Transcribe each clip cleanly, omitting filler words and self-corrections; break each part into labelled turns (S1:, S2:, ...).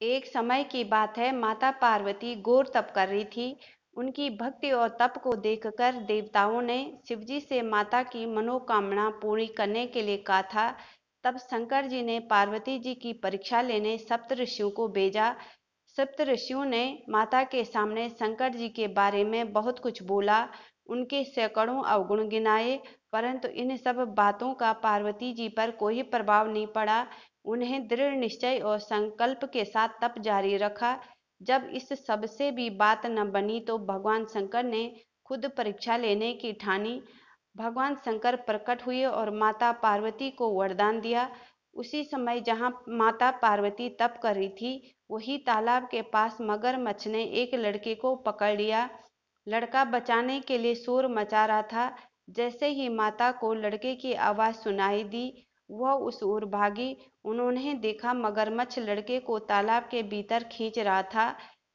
S1: एक समय की बात है, माता पार्वती घोर तप कर रही थी। उनकी भक्ति और तप को देखकर देवताओं ने शिवजी से माता की मनोकामना पूरी करने के लिए कहा था। तब शंकर जी ने पार्वती जी की परीक्षा लेने सप्त ऋषियों को भेजा। सप्त ऋषियों ने माता के सामने शंकर जी के बारे में बहुत कुछ बोला, उनके सैकड़ों अवगुण गिनाए, परंतु इन सब बातों का पार्वती जी पर कोई प्रभाव नहीं पड़ा। उन्हें दृढ़ निश्चय और संकल्प के साथ तप जारी रखा। जब इस सब से भी बात न बनी तो भगवान शंकर ने खुद परीक्षा लेने की ठानी। भगवान शंकर प्रकट हुए और माता पार्वती को वरदान दिया। उसी समय जहाँ माता पार्वती तप कर रही थी, वही तालाब के पास मगरमच्छ ने एक लड़के को पकड़ लिया। लड़का बचाने के लिए शोर मचा रहा था। जैसे ही माता को लड़के की आवाज़ सुनाई दी, वह उस ओर भागी। उन्होंने देखा मगरमच्छ लड़के को तालाब के भीतर खींच रहा था।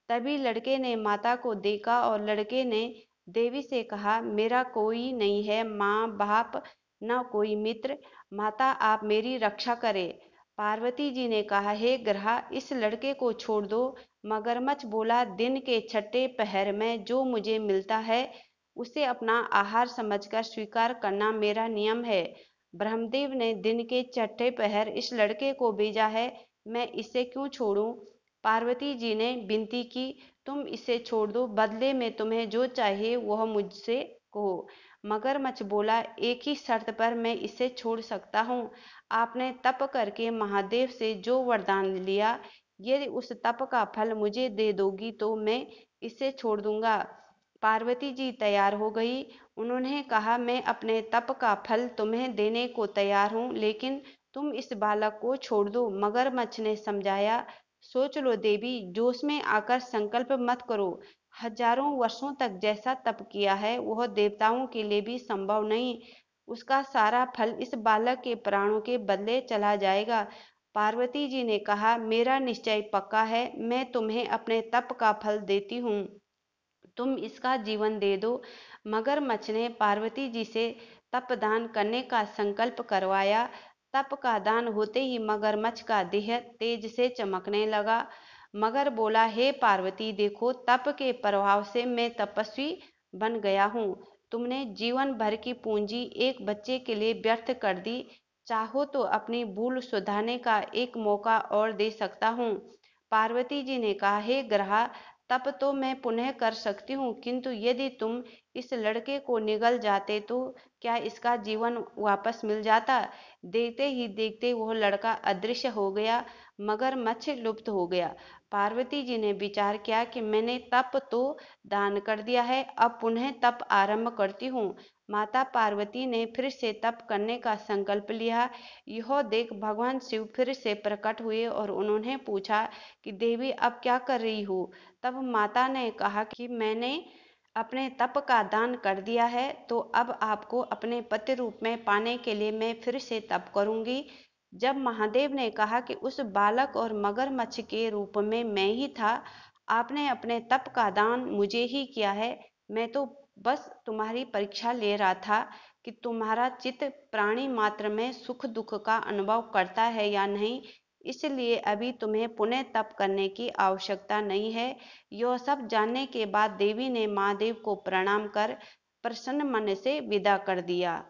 S1: तभी लड़के ने माता को देखा और लड़के ने देवी से कहा, मेरा कोई नहीं है माँ बाप, न कोई मित्र, माता आप मेरी रक्षा करें। पार्वती जी ने कहा, हे ग्रहा, इस लड़के को छोड़ दो। मगरमच्छ बोला, दिन के छठे पहर में जो मुझे मिलता है उसे अपना आहार समझकर स्वीकार करना मेरा नियम है। ब्रह्मदेव ने दिन के छठे पहर इस लड़के को भेजा है, मैं इसे क्यों छोड़ूं? पार्वती जी ने विनती की, तुम इसे छोड़ दो, बदले में तुम्हें जो चाहिए वह मुझसे कहो। मगरमच्छ बोला, एक ही शर्त पर मैं इसे छोड़ सकता हूँ। आपने तप करके महादेव से जो वरदान लिया, यदि उस तप का फल मुझे दे दोगी तो मैं इसे छोड़ दूंगा। पार्वती जी तैयार हो गई। उन्होंने कहा, मैं अपने तप का फल तुम्हें देने को तैयार हूँ, लेकिन तुम इस बालक को छोड़ दो। मगरमच्छ ने समझाया, सोच लो देवी, जोश में आकर संकल्प मत करो। हजारों वर्षों तक जैसा तप किया है वह देवताओं के लिए भी संभव नहीं। उसका सारा फल इस बालक के प्राणों के बदले चला जाएगा। पार्वती जी ने कहा, मेरा निश्चय पक्का है, मैं तुम्हें अपने तप का फल देती हूँ, तुम इसका जीवन दे दो। मगरमच्छ ने पार्वती जी से तप दान करने का संकल्प करवाया। तप का दान होते ही मगरमच्छ का देह तेज से चमकने लगा। मगर बोला, हे पार्वती, देखो, तप के प्रभाव से मैं तपस्वी बन गया हूँ। तुमने जीवन भर की पूंजी एक बच्चे के लिए व्यर्थ कर दी। चाहो तो अपनी भूल सुधारने का एक मौका और दे सकता हूँ। पार्वती जी ने कहा, हे ग्रहा, तप तो मैं पुनः कर सकती हूँ, किंतु यदि तुम इस लड़के को निगल जाते तो क्या इसका जीवन वापस मिल जाता? देखते ही देखते वह लड़का अदृश्य हो गया। मगरमच्छ लुप्त हो गया। पार्वती जी ने विचार किया कि मैंने तप तो दान कर दिया है, अब पुनः तप आरंभ करती हूँ। माता पार्वती ने फिर से तप करने का संकल्प लिया। यह देख भगवान शिव फिर से प्रकट हुए और उन्होंने पूछा कि देवी, अब क्या कर रही हो? तब माता ने कहा कि मैंने अपने तप का दान कर दिया है, तो अब आपको अपने पति रूप में पाने के लिए मैं फिर से तप करूंगी। जब महादेव ने कहा कि उस बालक और मगरमच्छ के रूप में मैं ही था, आपने अपने तप का दान मुझे ही किया है, मैं तो बस तुम्हारी परीक्षा ले रहा था कि तुम्हारा चित्त प्राणी मात्र में सुख दुख का अनुभव करता है या नहीं, इसलिए अभी तुम्हें पुनः तप करने की आवश्यकता नहीं है। यह सब जानने के बाद देवी ने महादेव को प्रणाम कर प्रसन्न मन से विदा कर दिया।